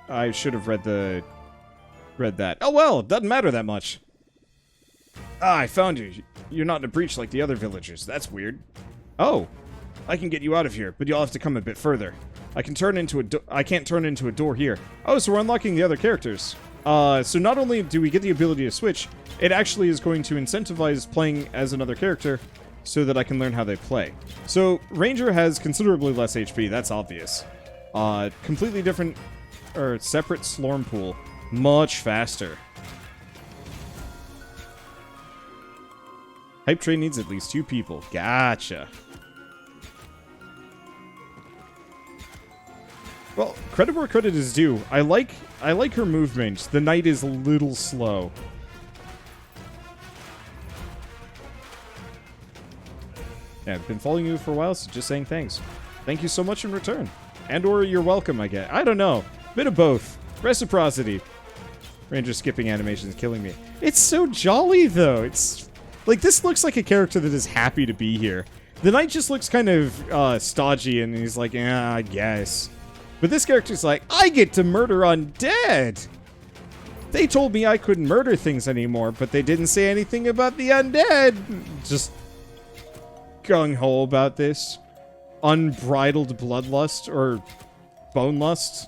I should have read that. Oh well, it doesn't matter that much. Ah, I found you. You're not in a breach like the other villagers. That's weird. Oh, I can get you out of here, but you'll have to come a bit further. I can't turn into a door here. Oh, so we're unlocking the other characters. So not only do we get the ability to switch, it actually is going to incentivize playing as another character so that I can learn how they play. So Ranger has considerably less HP, that's obvious. Completely different, or separate Slorm pool. Much faster. Hype train needs at least 2 people. Gotcha. Well, credit where credit is due. I like her movement. The knight is a little slow. Yeah, I've been following you for a while, so just saying thanks. Thank you so much in return. And or you're welcome, I guess. I don't know. Bit of both. Reciprocity. Ranger skipping animation is killing me. It's so jolly, though. It's like, this looks like a character that is happy to be here. The knight just looks kind of stodgy, and he's like, yeah, I guess. But this character's like, I get to murder undead! They told me I couldn't murder things anymore, but they didn't say anything about the undead! Just gung-ho about this. Unbridled bloodlust, or bone lust.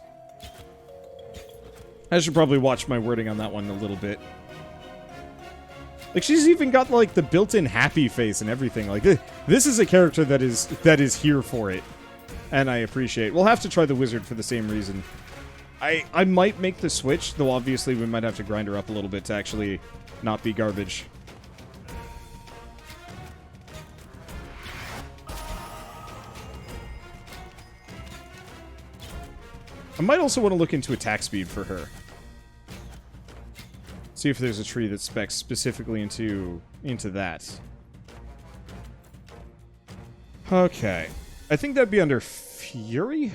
I should probably watch my wording on that one a little bit. Like, she's even got, like, the built-in happy face and everything. Like, this is a character that is here for it. And I appreciate. We'll have to try the wizard for the same reason. I might make the switch, though obviously we might have to grind her up a little bit to actually not be garbage. I might also want to look into attack speed for her. See if there's a tree that specs specifically into that. Okay. I think that'd be under Fury?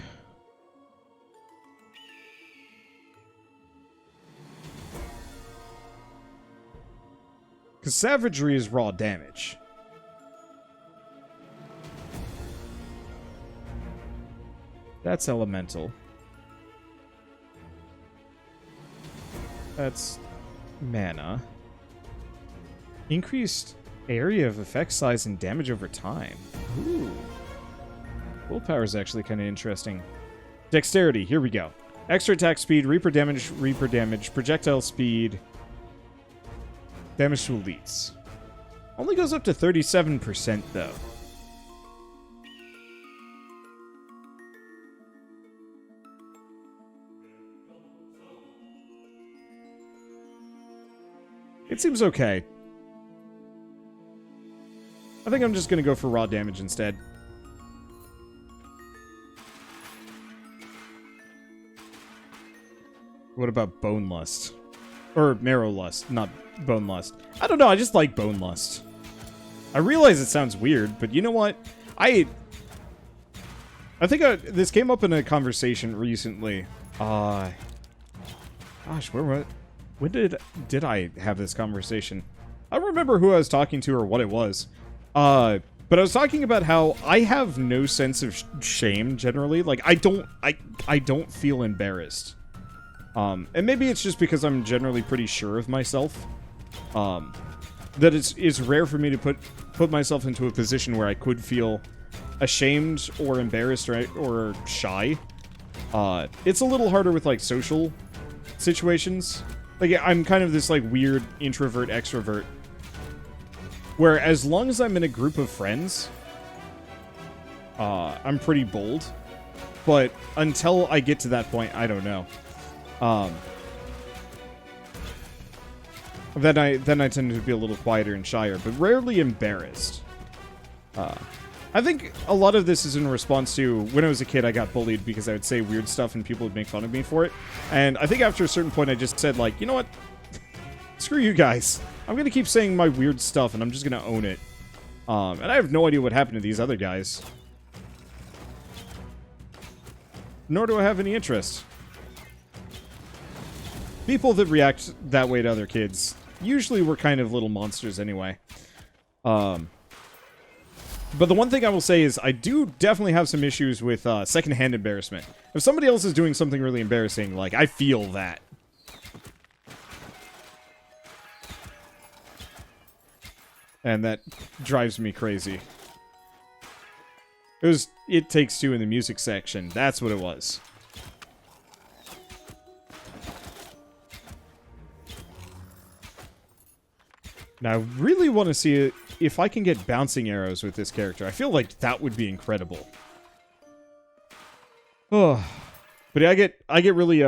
Because Savagery is raw damage. That's Elemental. That's Mana. Increased area of effect size and damage over time. Ooh. Willpower is actually kind of interesting. Dexterity, here we go. Extra attack speed, Reaper damage, projectile speed, damage to elites. Only goes up to 37% though. It seems okay. I think I'm just going to go for raw damage instead. What about Bone Lust? Or Marrow Lust, not Bone Lust. I don't know, I just like Bone Lust. I realize it sounds weird, but you know what? I think this came up in a conversation recently. Gosh, when did I have this conversation? I don't remember who I was talking to or what it was. But I was talking about how I have no sense of shame generally. Like, I don't feel embarrassed. And maybe it's just because I'm generally pretty sure of myself. That it's rare for me to put myself into a position where I could feel ashamed or embarrassed or shy. It's a little harder with, like, social situations. Like, I'm kind of this, like, weird introvert, extrovert. Where as long as I'm in a group of friends, I'm pretty bold. But until I get to that point, I don't know. Then I tend to be a little quieter and shyer, but rarely embarrassed. I think a lot of this is in response to when I was a kid, I got bullied because I would say weird stuff and people would make fun of me for it. And I think after a certain point, I just said, like, you know what? Screw you guys. I'm going to keep saying my weird stuff, and I'm just going to own it. And I have no idea what happened to these other guys. Nor do I have any interest. People that react that way to other kids usually were kind of little monsters anyway. But the one thing I will say is I do definitely have some issues with secondhand embarrassment. If somebody else is doing something really embarrassing, like, I feel that. And that drives me crazy. It was It Takes Two in the music section. That's what it was. Now, I really want to see if I can get bouncing arrows with this character. I feel like that would be incredible. Oh, but I get really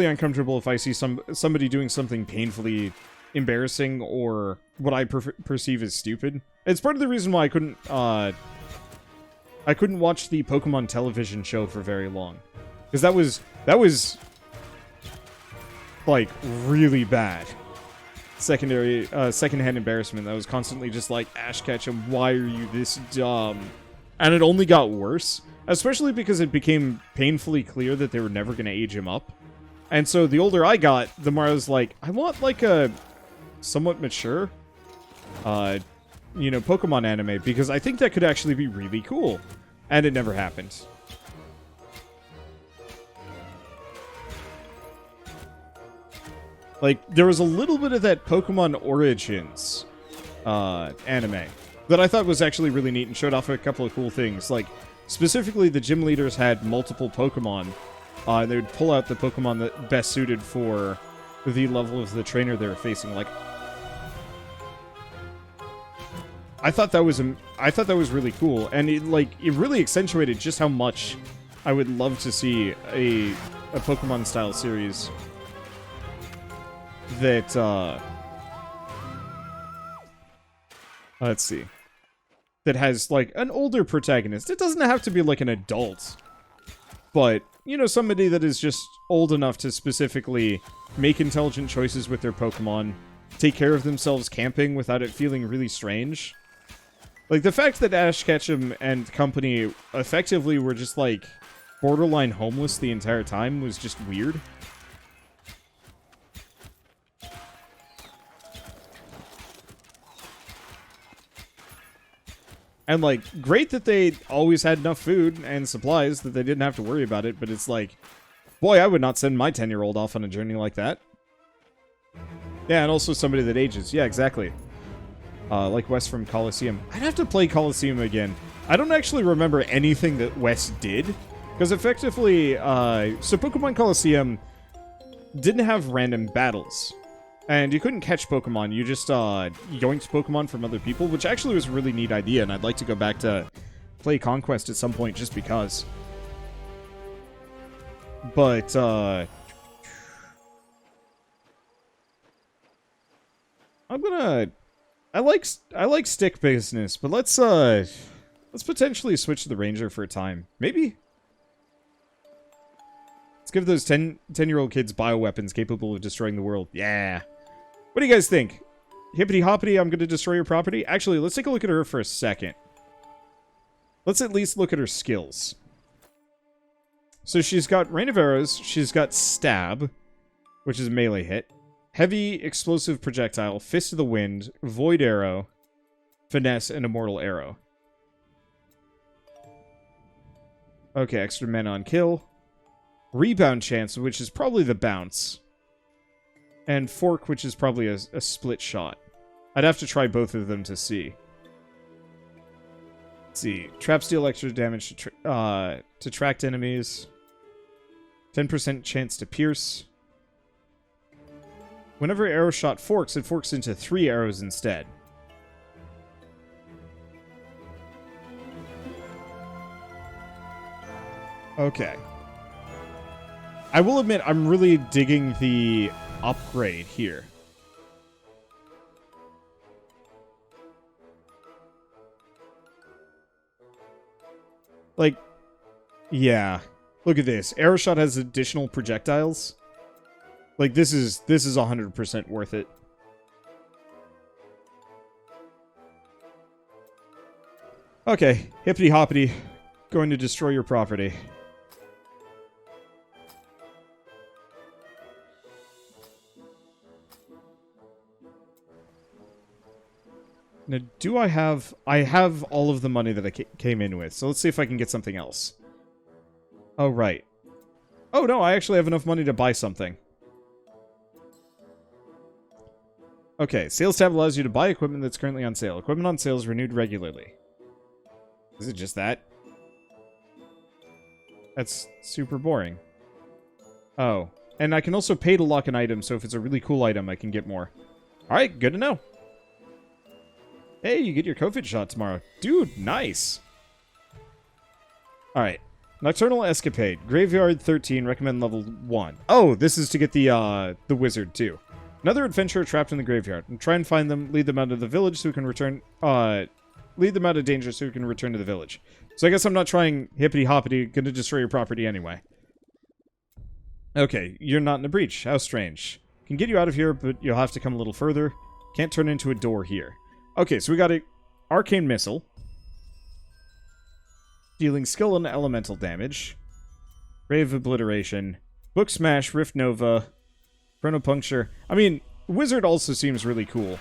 uncomfortable if I see somebody doing something painfully embarrassing or what I perceive as stupid. It's part of the reason why I couldn't watch the Pokemon television show for very long, because that was like really bad. Secondhand embarrassment that was constantly just like, Ash Ketchum, why are you this dumb? And it only got worse, especially because it became painfully clear that they were never going to age him up. And so the older I got, the more I was like, I want like a somewhat mature, Pokemon anime, because I think that could actually be really cool. And it never happened. Like, there was a little bit of that Pokemon Origins anime that I thought was actually really neat and showed off a couple of cool things. Like, specifically, the gym leaders had multiple Pokemon. They would pull out the Pokemon that best suited for the level of the trainer they were facing. Like, I thought that was really cool, and it really accentuated just how much I would love to see a Pokemon style series that let's see, that has like an older protagonist. It doesn't have to be like an adult, but somebody that is just old enough to specifically make intelligent choices with their Pokemon, take care of themselves camping without it feeling really strange. Like, the fact that Ash Ketchum and company effectively were just like borderline homeless the entire time was just weird. And, like, great that they always had enough food and supplies that they didn't have to worry about it, but it's like, boy, I would not send my 10-year-old off on a journey like that. Yeah, and also somebody that ages. Yeah, exactly. Like Wes from Coliseum. I'd have to play Coliseum again. I don't actually remember anything that Wes did, because effectively, so Pokemon Coliseum didn't have random battles. And you couldn't catch Pokemon, you just yoinked Pokemon from other people, which actually was a really neat idea, and I'd like to go back to play Conquest at some point just because. But, I like stick business, but let's potentially switch to the Ranger for a time. Maybe? Let's give those 10-year-old kids bioweapons capable of destroying the world. Yeah. What do you guys think? Hippity Hoppity, I'm going to destroy your property? Actually, let's take a look at her for a second. Let's at least look at her skills. So she's got Rain of Arrows, she's got Stab, which is a melee hit, Heavy Explosive Projectile, Fist of the Wind, Void Arrow, Finesse, and Immortal Arrow. Okay, extra mana on kill. Rebound Chance, which is probably the bounce. And Fork, which is probably a split shot. I'd have to try both of them to see. Let's see. Traps deal extra damage to tracked enemies. 10% chance to pierce. Whenever arrow shot forks, it forks into 3 arrows instead. Okay. I will admit, I'm really digging the upgrade here. Like, yeah. Look at this. Arrow shot has additional projectiles. Like, this is 100% worth it. Okay, Hippity Hoppity, going to destroy your property. Now, do I have... I have all of the money that I came in with, so let's see if I can get something else. Oh, right. Oh, no, I actually have enough money to buy something. Okay, sales tab allows you to buy equipment that's currently on sale. Equipment on sale is renewed regularly. Is it just that? That's super boring. Oh, and I can also pay to lock an item, so if it's a really cool item, I can get more. Alright, good to know. Hey, you get your COVID shot tomorrow. Dude, nice. Alright. Nocturnal Escapade. Graveyard 13, recommend level 1. Oh, this is to get the wizard, too. Another adventurer trapped in the graveyard. And try and find them, lead them out of the village so we can return... lead them out of danger so we can return to the village. So I guess I'm not trying Hippity Hoppity, gonna destroy your property anyway. Okay, you're not in a breach. How strange. Can get you out of here, but you'll have to come a little further. Can't turn into a door here. Okay, so we got a Arcane Missile. Dealing skill and elemental damage. Grave Obliteration. Book Smash, Rift Nova. Chronopuncture. I mean, Wizard also seems really cool.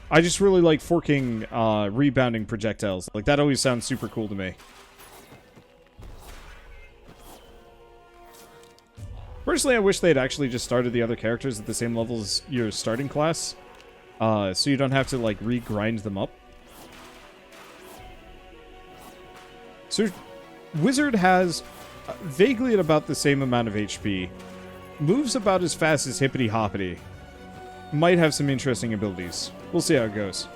I just really like forking rebounding projectiles. Like, that always sounds super cool to me. Personally, I wish they'd actually just started the other characters at the same level as your starting class. So you don't have to, like, re-grind them up. So, Wizard has vaguely at about the same amount of HP. Moves about as fast as Hippity Hoppity. Might have some interesting abilities. We'll see how it goes.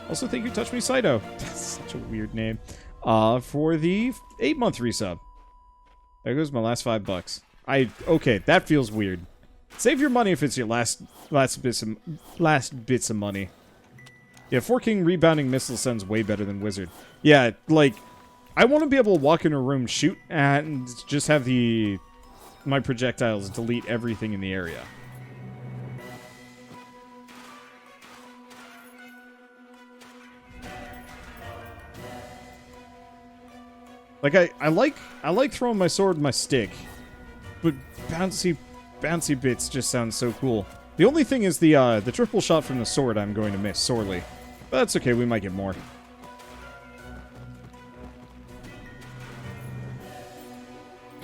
Also, thank you, Touch Me Saito. That's such a weird name. For the 8-month resub. There goes my last $5. Okay, that feels weird. Save your money if it's your last bits of money. Yeah, forking rebounding missile sounds way better than Wizard. Yeah, like, I want to be able to walk in a room, shoot, and just have my projectiles delete everything in the area. Like, I like throwing my sword and my stick, but bouncy bits just sound so cool. The only thing is the triple shot from the sword I'm going to miss sorely. But that's okay, we might get more.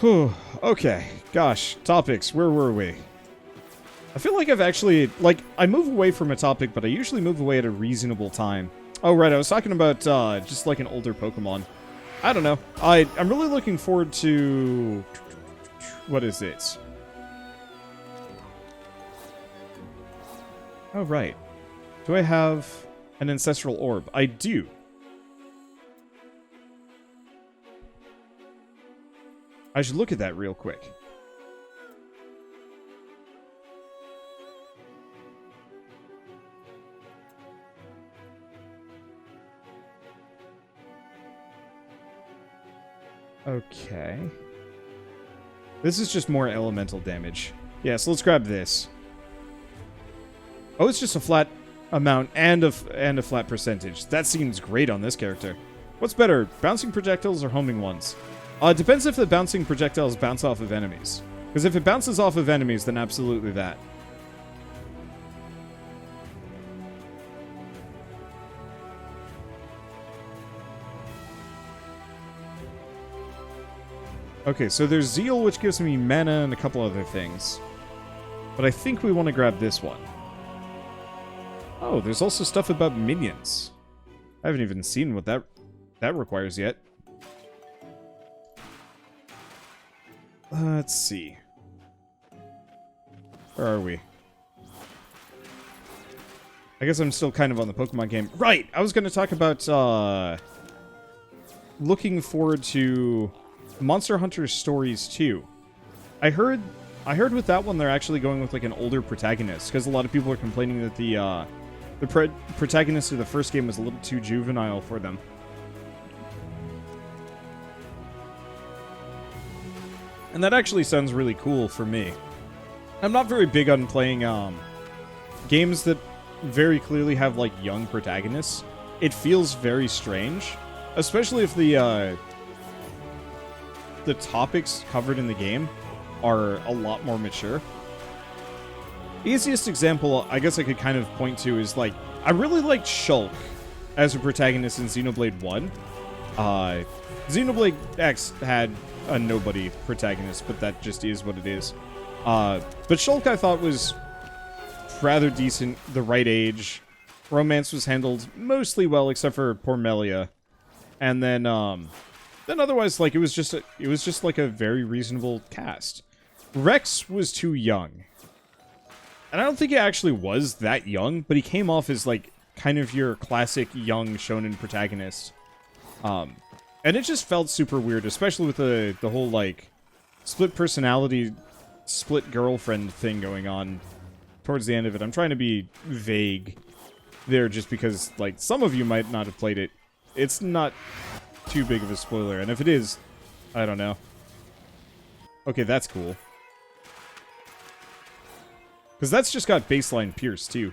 Whew, okay, gosh, topics, where were we? I feel like I've actually, like, I move away from a topic, but I usually move away at a reasonable time. Oh, right, I was talking about, just like an older Pokemon. I don't know. I'm really looking forward to... What is it? Oh, right. Do I have an ancestral orb? I do. I should look at that real quick. Okay. This is just more elemental damage. Yeah, so let's grab this. Oh, it's just a flat amount and a flat percentage. That seems great on this character. What's better, bouncing projectiles or homing ones? It depends if the bouncing projectiles bounce off of enemies. Because if it bounces off of enemies, then absolutely that. Okay, so there's Zeal, which gives me mana and a couple other things. But I think we want to grab this one. Oh, there's also stuff about minions. I haven't even seen what that requires yet. Let's see. Where are we? I guess I'm still kind of on the Pokemon game. Right! I was going to talk about, looking forward to Monster Hunter Stories 2. I heard with that one they're actually going with, like, an older protagonist, because a lot of people are complaining that the protagonist of the first game was a little too juvenile for them. And that actually sounds really cool for me. I'm not very big on playing games that very clearly have, like, young protagonists. It feels very strange, especially if the topics covered in the game are a lot more mature. Easiest example I guess I could kind of point to is, like, I really liked Shulk as a protagonist in Xenoblade 1. Xenoblade X had a nobody protagonist, but that just is what it is. But Shulk I thought was rather decent, the right age. Romance was handled mostly well, except for poor Melia. And then otherwise, like, it was just like a very reasonable cast. Rex was too young. And I don't think he actually was that young, but he came off as, like, kind of your classic young shonen protagonist. And it just felt super weird, especially with the whole, like, split personality, split girlfriend thing going on towards the end of it. I'm trying to be vague there just because, like, some of you might not have played it. It's not too big of a spoiler, and if it is, I don't know. Okay, that's cool. Because that's just got baseline Pierce, too.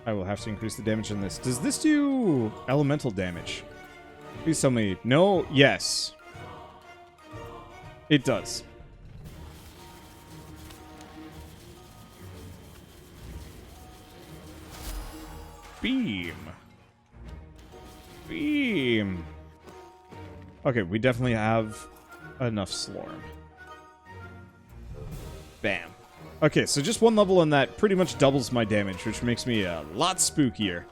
I will have to increase the damage on this. Does this do elemental damage? Please tell me. No? Yes. It does. Beam. Beam. Okay, we definitely have enough Slorm. Bam. Okay, so just one level on that pretty much doubles my damage, which makes me a lot spookier.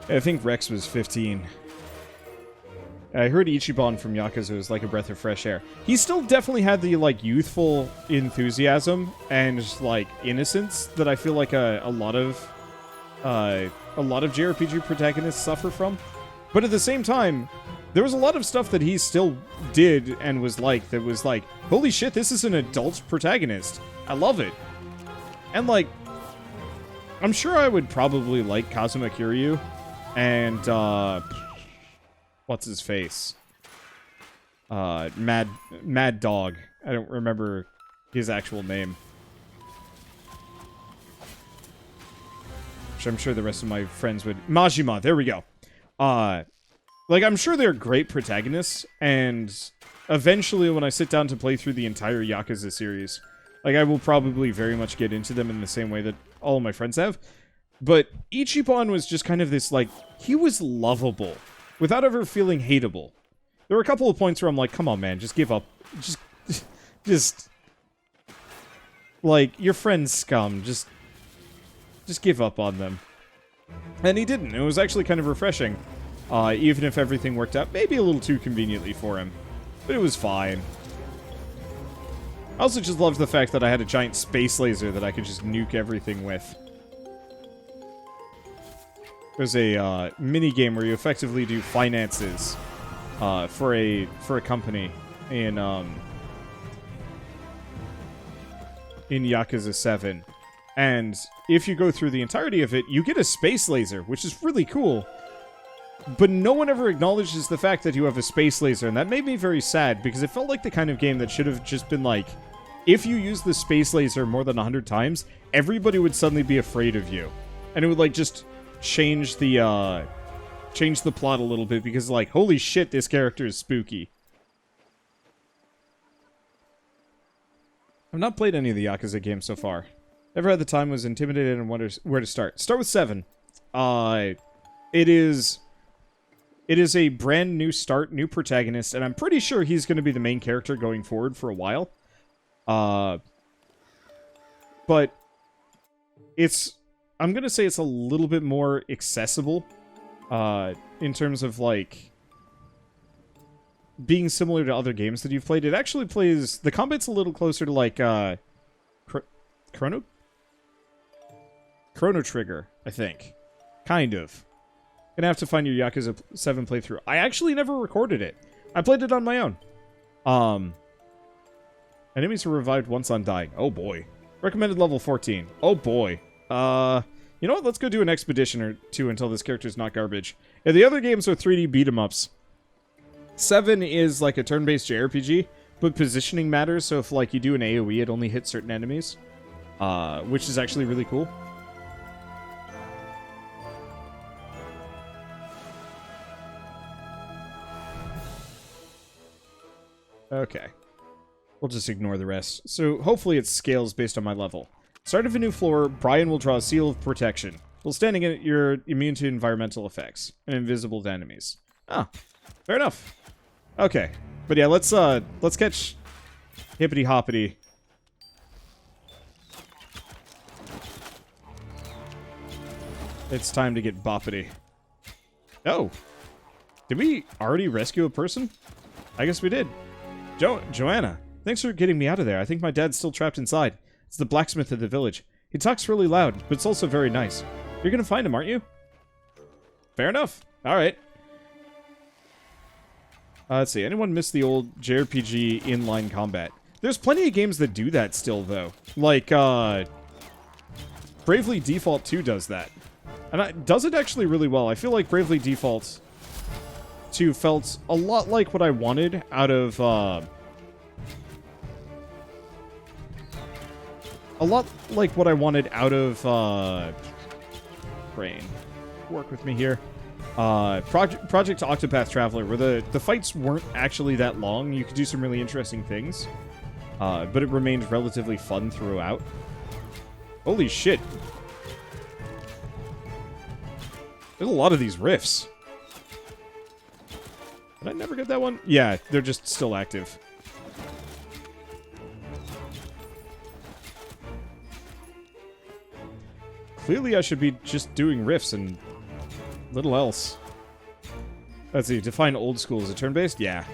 I think Rex was 15. I heard Ichiban from Yakuza was like a breath of fresh air. He still definitely had the, like, youthful enthusiasm and, like, innocence that I feel like a lot of JRPG protagonists suffer from. But at the same time, there was a lot of stuff that he still did and was like, that was like, holy shit, this is an adult protagonist. I love it. And, like, I'm sure I would probably like Kazuma Kiryu and, what's his face? Mad Dog. I don't remember his actual name. Which I'm sure the rest of my friends would... Majima, there we go. Like, I'm sure they're great protagonists, and eventually when I sit down to play through the entire Yakuza series, like, I will probably very much get into them in the same way that all of my friends have. But Ichiban was just kind of this, like, he was lovable, without ever feeling hateable. There were a couple of points where I'm like, come on, man, just give up. Just, like, your friend's scum, just give up on them. And he didn't. It was actually kind of refreshing. Even if everything worked out maybe a little too conveniently for him. But it was fine. I also just loved the fact that I had a giant space laser that I could just nuke everything with. There's a mini-game where you effectively do finances for a company in Yakuza 7. And if you go through the entirety of it, you get a space laser, which is really cool. But no one ever acknowledges the fact that you have a space laser, and that made me very sad, because it felt like the kind of game that should have just been like, if you use the space laser more than 100 times, everybody would suddenly be afraid of you. And it would, like, just change the plot a little bit, because, like, holy shit, this character is spooky. I've not played any of the Yakuza games so far. Never had the time, was intimidated, and wonders where to start. Start with 7. It is a brand new start, new protagonist, and I'm pretty sure he's going to be the main character going forward for a while. But I'm going to say it's a little bit more accessible, in terms of, like, being similar to other games that you've played. It actually plays, the combat's a little closer to, like, Chrono Trigger, I think. Kind of. Gonna have to find your Yakuza 7 playthrough. I actually never recorded it. I played it on my own. Enemies are revived once on dying. Oh boy. Recommended level 14. Oh boy. You know what? Let's go do an expedition or two until this character's not garbage. Yeah, the other games are 3D beat-em-ups. 7 is like a turn-based JRPG, but positioning matters, so if, like, you do an AoE, it only hits certain enemies. Which is actually really cool. Okay. We'll just ignore the rest. So hopefully it scales based on my level. Start of a new floor, Brian will draw a seal of protection. While standing in it, you're immune to environmental effects and invisible to enemies. Ah, fair enough. Okay. But yeah, let's catch Hippity Hoppity. It's time to get boppity. Oh. Did we already rescue a person? I guess we did. Joanna, thanks for getting me out of there. I think my dad's still trapped inside. It's the blacksmith of the village. He talks really loud, but it's also very nice. You're gonna find him, aren't you? Fair enough. Alright. Let's see. Anyone miss the old JRPG inline combat? There's plenty of games that do that still, though. Like, Bravely Default 2 does that. And it does it actually really well. I feel like Bravely Default 2 felt a lot like what I wanted out of, a lot like what I wanted out of, Brain. Work with me here. Project Octopath Traveler, where the fights weren't actually that long. You could do some really interesting things. But it remained relatively fun throughout. Holy shit. There's a lot of these rifts. Did I never get that one? Yeah, they're just still active. Clearly I should be just doing rifts and little else. Let's see, define old school. Is it turn-based? Yeah.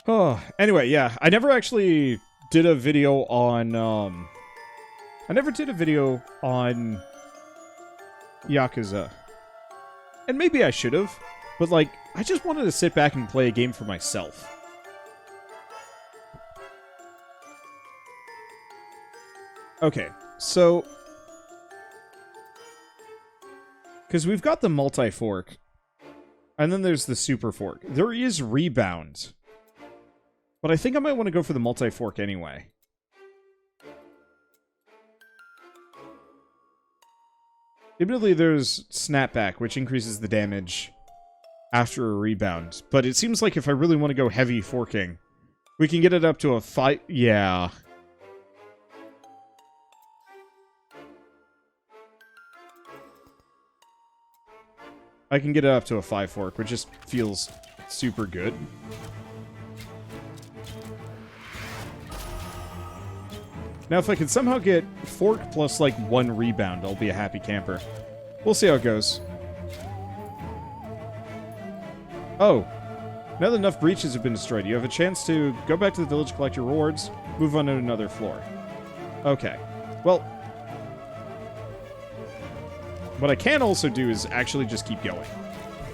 Oh, anyway, yeah. I never actually did a video on, I never did a video on Yakuza. And maybe I should have, but, like, I just wanted to sit back and play a game for myself. Okay, so... because we've got the multi-fork, and then there's the super fork. There is rebound. But I think I might want to go for the multi-fork anyway. Admittedly, there's snapback, which increases the damage after a rebound. But it seems like if I really want to go heavy forking, we can get it up to a 5... yeah. I can get it up to a 5 fork, which just feels super good. Now, if I can somehow get fork plus, like, 1 rebound, I'll be a happy camper. We'll see how it goes. Oh. Now that enough breaches have been destroyed, you have a chance to go back to the village, collect your rewards, move on to another floor. Okay. Well, what I can also do is actually just keep going.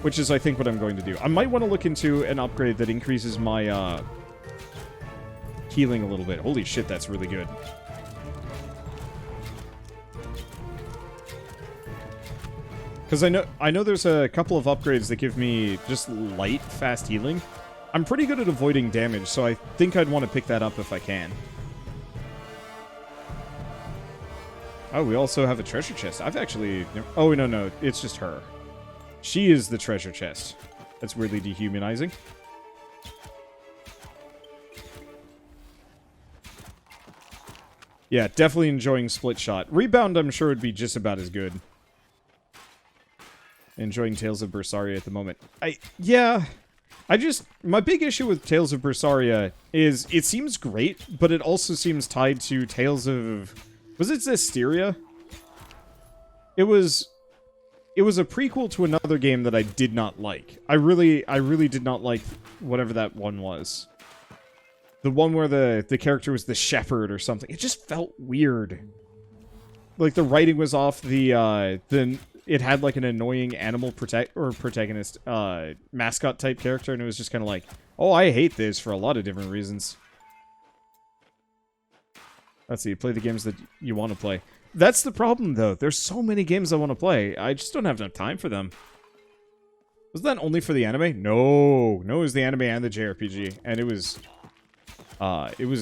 Which is, I think, what I'm going to do. I might want to look into an upgrade that increases my, healing a little bit. Holy shit, that's really good. Because I know there's a couple of upgrades that give me just light, fast healing. I'm pretty good at avoiding damage, so I think I'd want to pick that up if I can. Oh, we also have a treasure chest. I've actually... oh, no, it's just her. She is the treasure chest. That's weirdly dehumanizing. Yeah, definitely enjoying Split Shot. Rebound, I'm sure, would be just about as good. Enjoying Tales of Berseria at the moment. My big issue with Tales of Berseria is it seems great, but it also seems tied to Tales of... was it Zestiria? It was a prequel to another game that I did not like. I really did not like whatever that one was. The one where the character was the shepherd or something. It just felt weird. Like, the writing was off, it had, like, an annoying animal protagonist, mascot-type character, and it was just kind of like, oh, I hate this for a lot of different reasons. Let's see, play the games that you want to play. That's the problem, though. There's so many games I want to play. I just don't have enough time for them. Was that only for the anime? No. No, it was the anime and the JRPG, and it was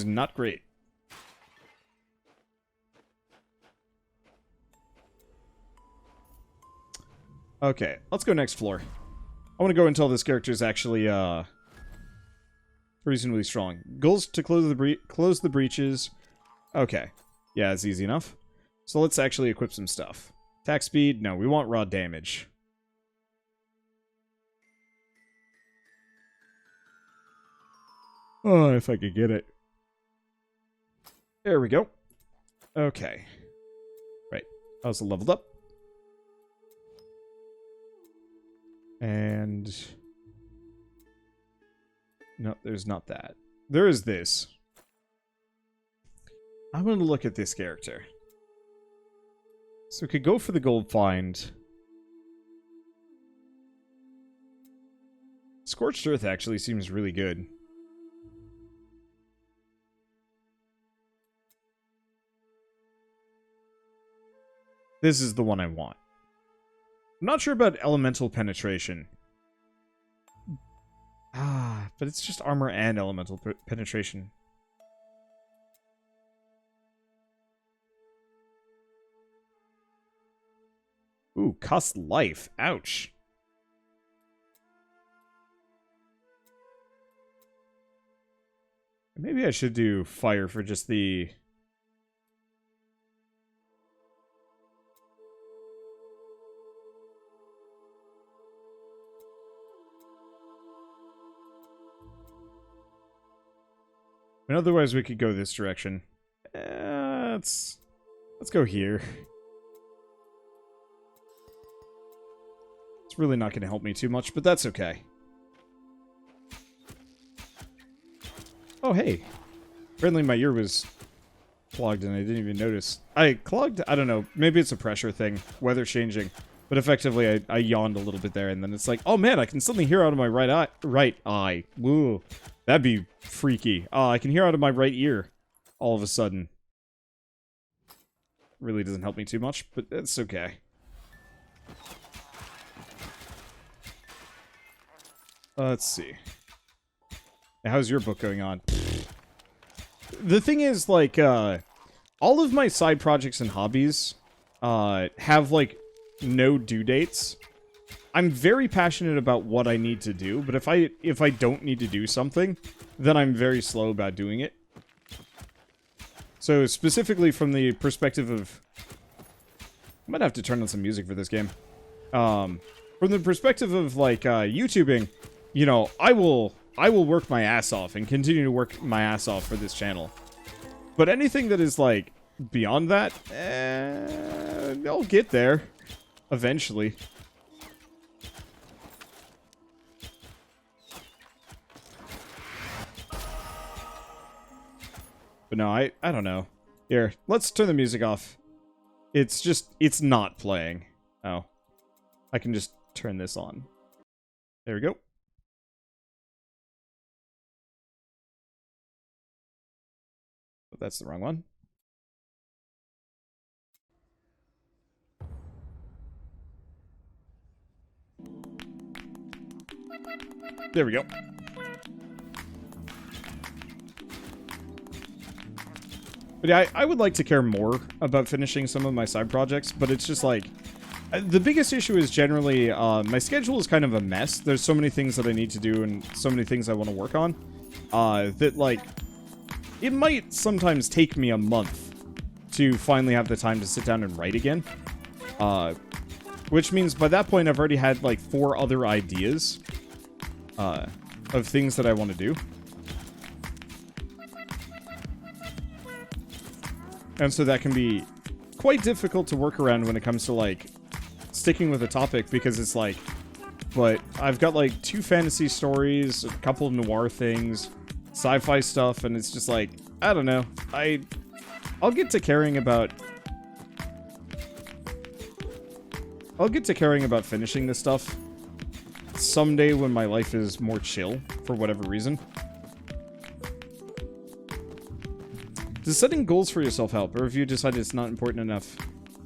not great. Okay, let's go next floor. I want to go until this character is actually reasonably strong. Goals to close the breaches. Okay. Yeah, it's easy enough. So let's actually equip some stuff. Attack speed? No, we want raw damage. Oh, if I could get it. There we go. Okay. Right. I also leveled up. And... no, there's not that. There is this. I'm going to look at this character. So we could go for the gold find. Scorched Earth actually seems really good. This is the one I want. I'm not sure about elemental penetration. But it's just armor and elemental penetration. Ooh, cost life. Ouch. Maybe I should do fire for just the... and otherwise we could go this direction. Let's go here. It's really not going to help me too much, but that's okay. Oh, hey. Apparently my ear was clogged and I didn't even notice. I don't know. Maybe it's a pressure thing. Weather changing. But effectively, I yawned a little bit there, and then it's like, oh man, I can suddenly hear out of my right eye. Woo. That'd be freaky. I can hear out of my right ear all of a sudden. Really doesn't help me too much, but it's okay. Let's see. How's your book going on? The thing is, like, all of my side projects and hobbies have, like, no due dates. I'm very passionate about what I need to do, but if I don't need to do something, then I'm very slow about doing it. So specifically from the perspective of... I might have to turn on some music for this game. From the perspective of, like, YouTubing, you know, I will work my ass off and continue to work my ass off for this channel. But anything that is, like, beyond that, I'll get there. Eventually. But no, I don't know. Here, let's turn the music off. It's just, it's not playing. Oh. I can just turn this on. There we go. Oh, that's the wrong one. There we go. But yeah, I would like to care more about finishing some of my side projects, but it's just like... the biggest issue is generally, my schedule is kind of a mess. There's so many things that I need to do and so many things I want to work on, that, like, it might sometimes take me a month to finally have the time to sit down and write again. Which means by that point I've already had, like, 4 other ideas of things that I want to do. And so that can be quite difficult to work around when it comes to, like, sticking with a topic, because it's like, but I've got, like, 2 fantasy stories, a couple of noir things, sci-fi stuff, and it's just like, I don't know. I'll get to caring about... finishing this stuff someday when my life is more chill, for whatever reason. Does setting goals for yourself help, or have you decided it's not important enough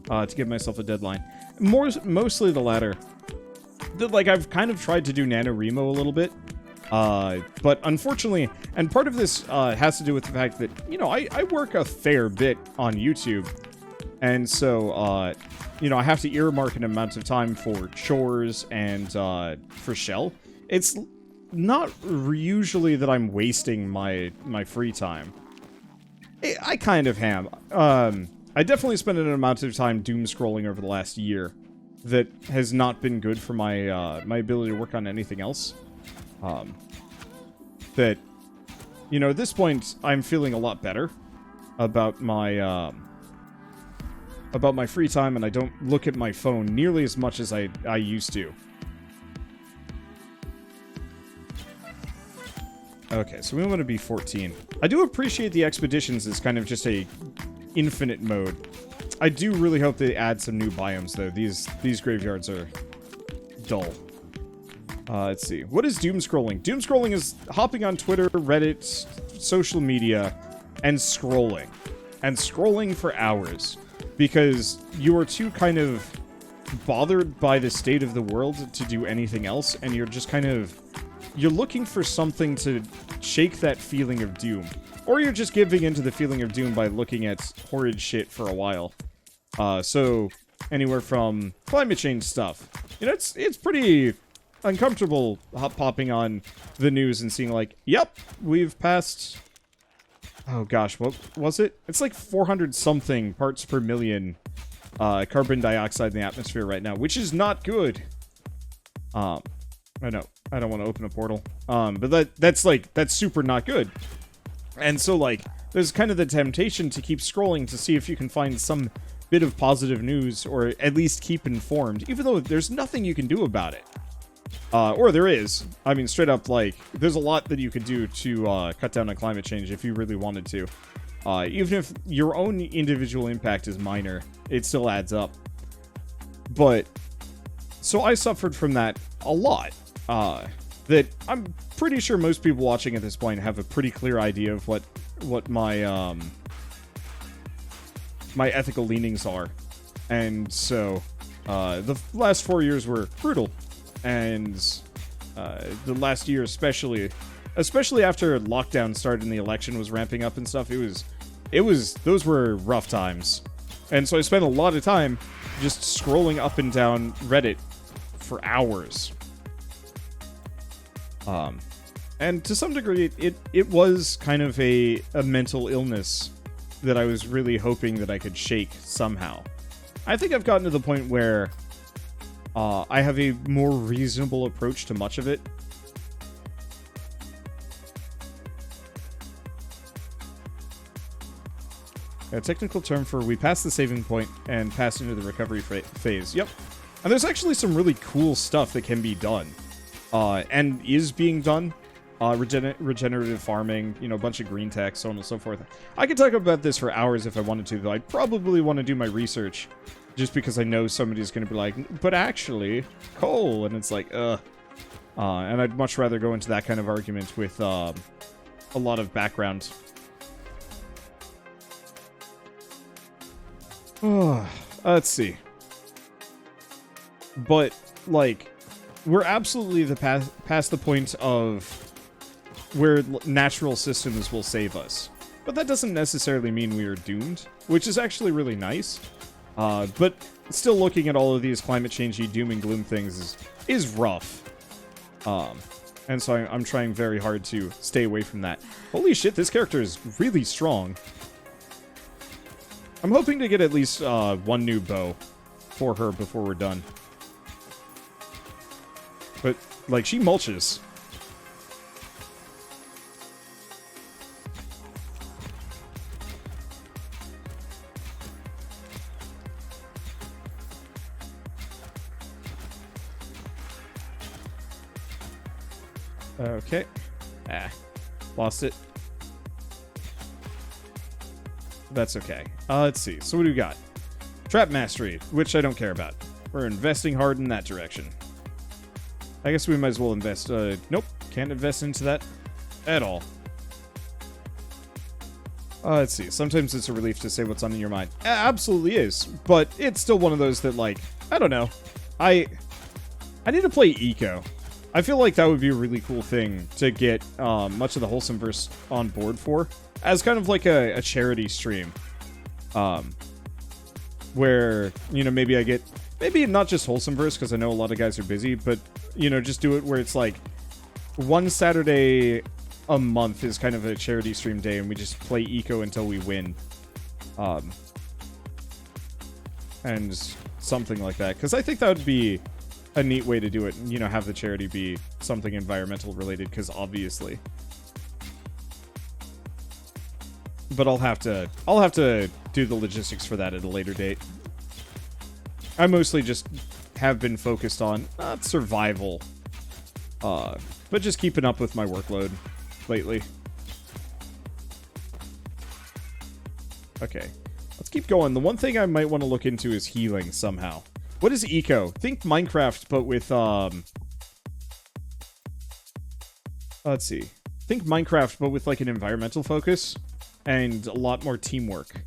to give myself a deadline? Mostly the latter. Like, I've kind of tried to do NaNoWriMo a little bit, but unfortunately, and part of this has to do with the fact that, you know, I work a fair bit on YouTube, and so, you know, I have to earmark an amount of time for chores and for shell. It's not usually that I'm wasting my free time. I kind of am. I definitely spent an amount of time doom scrolling over the last year that has not been good for my my ability to work on anything else. That, you know, at this point, I'm feeling a lot better about my free time, and I don't look at my phone nearly as much as I used to. Okay, so we want to be 14. I do appreciate the expeditions as kind of just a infinite mode. I do really hope they add some new biomes, though. These graveyards are dull. Let's see. What is doom scrolling? Doom scrolling is hopping on Twitter, Reddit, social media, and scrolling. And scrolling for hours. Because you are too kind of bothered by the state of the world to do anything else, and you're just kind of... You're looking for something to shake that feeling of doom. Or you're just giving into the feeling of doom by looking at horrid shit for a while. So, anywhere from climate change stuff. You know, it's pretty uncomfortable popping on the news and seeing like, yep, we've passed... Oh gosh, what was it? It's like 400-something parts per million carbon dioxide in the atmosphere right now, which is not good. I know, I don't want to open a portal. But that's super not good. And so, like, there's kind of the temptation to keep scrolling to see if you can find some bit of positive news, or at least keep informed, even though there's nothing you can do about it. Or there is. I mean, straight up, like, there's a lot that you could do to cut down on climate change if you really wanted to. Even if your own individual impact is minor, it still adds up. But, so I suffered from that a lot. That I'm pretty sure most people watching at this point have a pretty clear idea of what my my ethical leanings are. And so, the last 4 years were brutal. And the last year especially after lockdown started and the election was ramping up and stuff, those were rough times. And so I spent a lot of time just scrolling up and down Reddit for hours. And to some degree, it was kind of a mental illness that I was really hoping that I could shake somehow. I think I've gotten to the point where I have a more reasonable approach to much of it. A technical term for we passed the saving point and passed into the recovery phase. Yep. And there's actually some really cool stuff that can be done. And is being done. Regenerative farming, you know, a bunch of green tech, so on and so forth. I could talk about this for hours if I wanted to, though I'd probably want to do my research. Just because I know somebody's going to be like, but actually, coal, and it's like, and I'd much rather go into that kind of argument with a lot of background. Let's see. But, like, we're absolutely past the point of where natural systems will save us. But that doesn't necessarily mean we are doomed, which is actually really nice. But still looking at all of these climate changey doom and gloom things is rough. And so I'm trying very hard to stay away from that. Holy shit, this character is really strong. I'm hoping to get at least one new bow for her before we're done. But, like, she mulches. Okay. Lost it. That's okay. Let's see. So what do we got? Trap Mastery, which I don't care about. We're investing hard in that direction. I guess we might as well invest. Nope. Can't invest into that at all. Let's see. Sometimes it's a relief to say what's on your mind. Absolutely is. But it's still one of those that, like, I don't know. I need to play Eco. I feel like that would be a really cool thing to get much of the Wholesomeverse on board for, as kind of like a charity stream. where, you know, maybe I get, maybe not just Wholesome Verse, because I know a lot of guys are busy, but, you know, just do it where it's like, one Saturday a month is kind of a charity stream day, and we just play Eco until we win. And something like that, because I think that would be a neat way to do it, and, you know, have the charity be something environmental related, because obviously. But I'll have to do the logistics for that at a later date. I mostly just have been focused on not survival, but just keeping up with my workload lately. Okay, let's keep going. The one thing I might want to look into is healing somehow. What is eco? Think Minecraft, but with, let's see. Think Minecraft, but with, like, an environmental focus and a lot more teamwork.